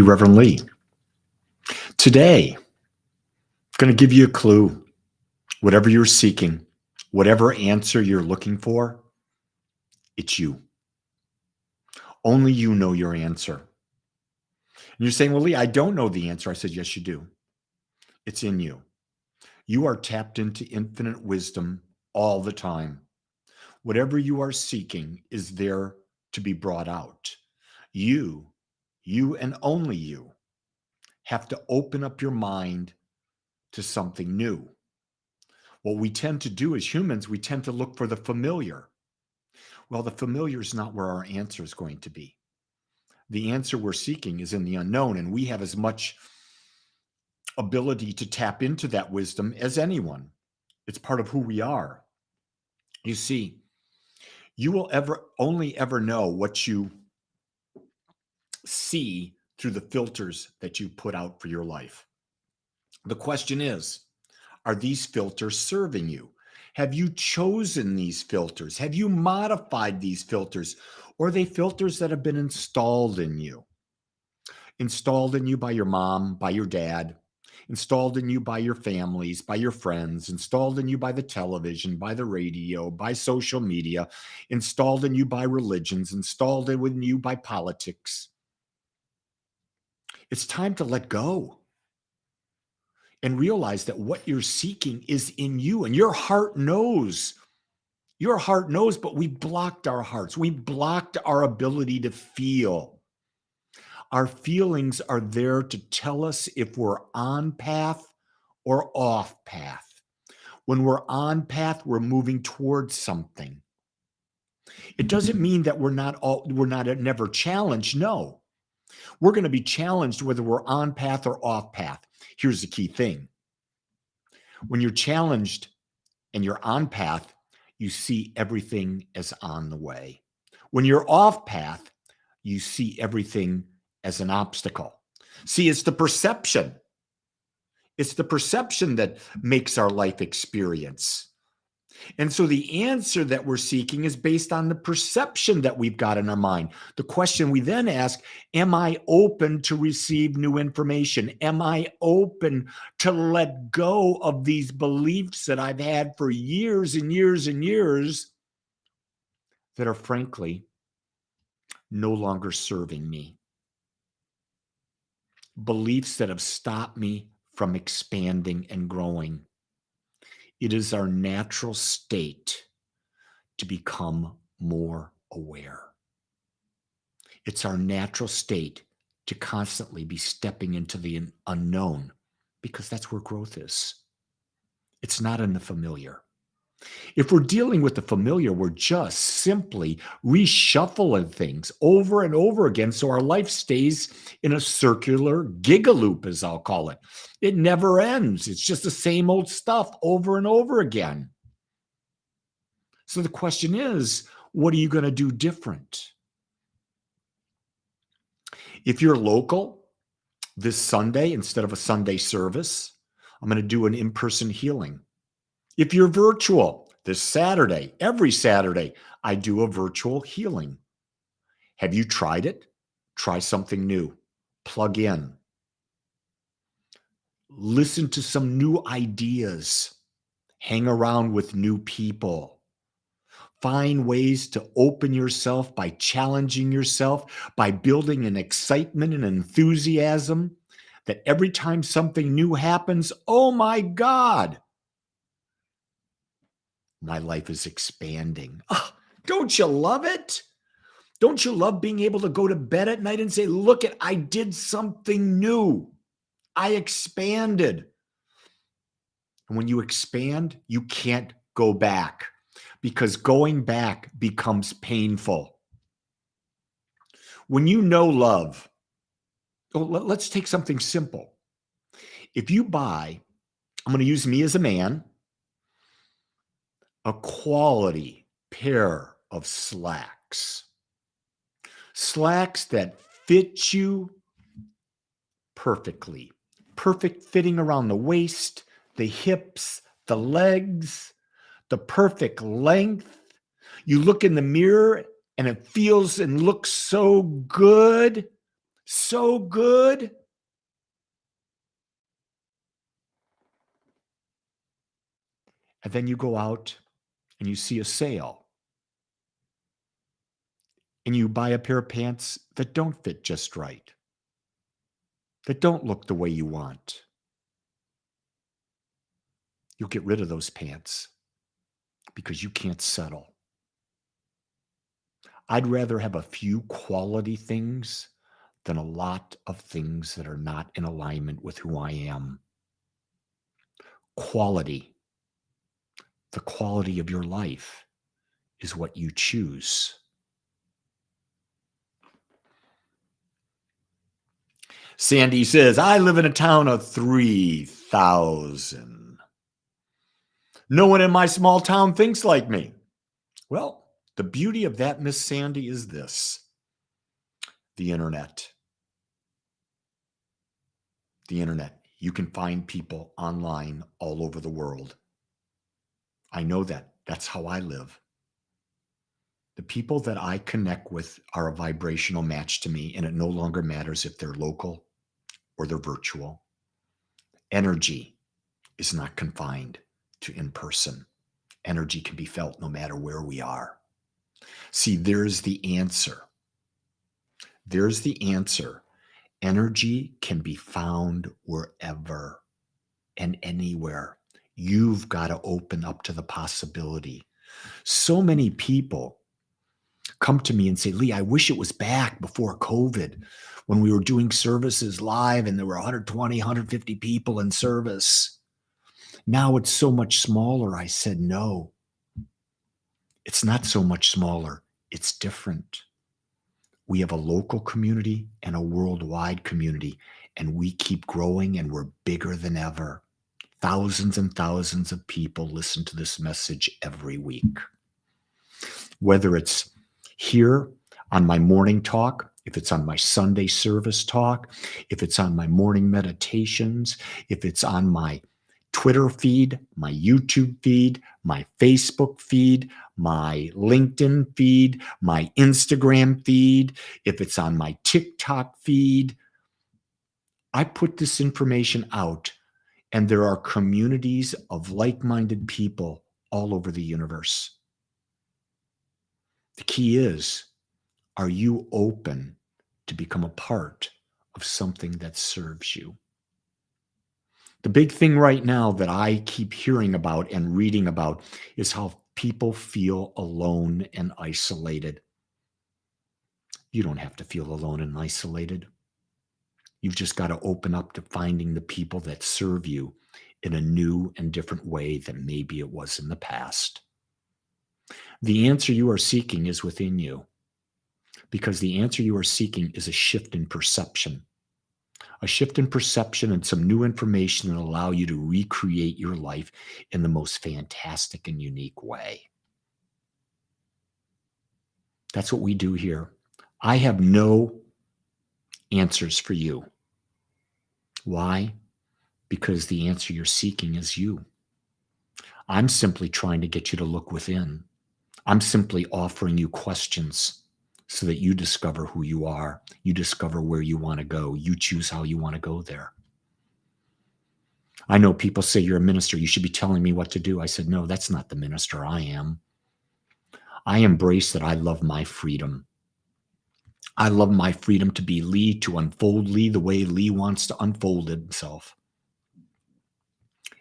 Reverend Lee. Today, I'm going to give you a clue. Whatever you're seeking, whatever answer you're looking for, it's you. Only you know your answer. And you're saying, well, Lee, I don't know the answer. I said, yes, you do. It's in you. You are tapped into infinite wisdom all the time. Whatever you are seeking is there to be brought out. You and only you have to open up your mind to something new. What we tend to do as humans, we tend to look for the familiar. Well, the familiar is not where our answer is going to be. The answer we're seeking is in the unknown, and we have as much ability to tap into that wisdom as anyone. It's part of who we are. You see, you will only ever know what you see through the filters that you put out for your life. The question is, are these filters serving you? Have you chosen these filters? Have you modified these filters? Or are they filters that have been installed in you? Installed in you by your mom, by your dad, installed in you by your families, by your friends, installed in you by the television, by the radio, by social media, installed in you by religions, installed in you by politics. It's time to let go and realize that what you're seeking is in you, and your heart knows. Your heart knows, but we blocked our hearts. We blocked our ability to feel. Our feelings are there to tell us if we're on path or off path. When we're on path, we're moving towards something. It doesn't mean that we're not never challenged. No, we're going to be challenged whether we're on path or off path. Here's the key thing. When you're challenged and you're on path, you see everything as on the way. When you're off path, you see everything as an obstacle. See, it's the perception. It's the perception that makes our life experience. And so the answer that we're seeking is based on the perception that we've got in our mind. The question we then ask, am I open to receive new information? Am I open to let go of these beliefs that I've had for years and years and years that are frankly no longer serving me? Beliefs that have stopped me from expanding and growing. It is our natural state to become more aware. It's our natural state to constantly be stepping into the unknown, because that's where growth is. It's not in the familiar. If we're dealing with the familiar, we're just simply reshuffling things over and over again so our life stays in a circular gigaloop, as I'll call it. It never ends. It's just the same old stuff over and over again. So the question is, what are you going to do different? If you're local, this Sunday, instead of a Sunday service, I'm going to do an in-person healing. If you're virtual, this Saturday, every Saturday, I do a virtual healing. Have you tried it? Try something new. Plug in. Listen to some new ideas. Hang around with new people. Find ways to open yourself by challenging yourself, by building an excitement and enthusiasm that every time something new happens, oh my God, my life is expanding. Oh, don't you love it? Don't you love being able to go to bed at night and say, look, I did something new. I expanded. And when you expand, you can't go back, because going back becomes painful. When you know love, let's take something simple. If you buy, I'm going to use me as a man, a quality pair of slacks that fit you perfectly, perfect fitting around the waist, the hips, the legs, the perfect length. You look in the mirror and it feels and looks so good. So good. And then you go out and you see a sale and you buy a pair of pants that don't fit just right, that don't look the way you want. You'll get rid of those pants because you can't settle. I'd rather have a few quality things than a lot of things that are not in alignment with who I am. Quality, the quality of your life, is what you choose. Sandy says, I live in a town of 3,000. No one in my small town thinks like me. Well, the beauty of that, Miss Sandy, is this: the internet. The internet. You can find people online all over the world. I know that. That's how I live. The people that I connect with are a vibrational match to me, and it no longer matters if they're local or they're virtual. Energy is not confined to in person. Energy can be felt no matter where we are. See, there's the answer. There's the answer. Energy can be found wherever and anywhere. You've got to open up to the possibility. So many people come to me and say, Lee, I wish it was back before COVID when we were doing services live and there were 120, 150 people in service. Now it's so much smaller. I said, no, it's not so much smaller. It's different. We have a local community and a worldwide community, and we keep growing and we're bigger than ever. Thousands and thousands of people listen to this message every week. Whether it's here on my morning talk, if it's on my Sunday service talk, if it's on my morning meditations, if it's on my Twitter feed, my YouTube feed, my Facebook feed, my LinkedIn feed, my Instagram feed, if it's on my TikTok feed, I put this information out, and there are communities of like-minded people all over the universe. The key is, are you open to become a part of something that serves you? The big thing right now that I keep hearing about and reading about is how people feel alone and isolated. You don't have to feel alone and isolated. You've just got to open up to finding the people that serve you in a new and different way than maybe it was in the past. The answer you are seeking is within you, because the answer you are seeking is a shift in perception. A shift in perception and some new information that allow you to recreate your life in the most fantastic and unique way. That's what we do here. I have no answers for you. Why? Because the answer you're seeking is you. I'm simply trying to get you to look within. I'm simply offering you questions so that you discover who you are. You discover where you want to go. You choose how you want to go there. I know people say, you're a minister, you should be telling me what to do. I said, no, that's not the minister I am. I embrace that I love my freedom. I love my freedom to be Lee, to unfold Lee the way Lee wants to unfold himself.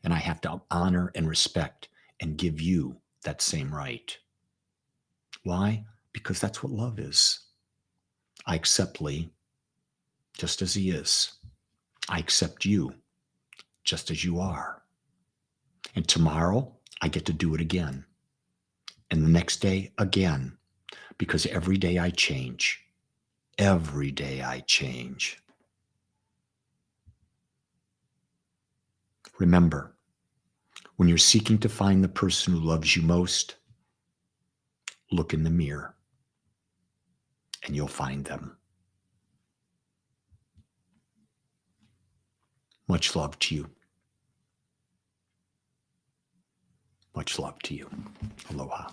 And I have to honor and respect and give you that same right. Why? Because that's what love is. I accept Lee just as he is. I accept you just as you are. And tomorrow, I get to do it again. And the next day, again. Because every day I change. Every day I change. Remember, when you're seeking to find the person who loves you most, look in the mirror and you'll find them. Much love to you. Much love to you. Aloha.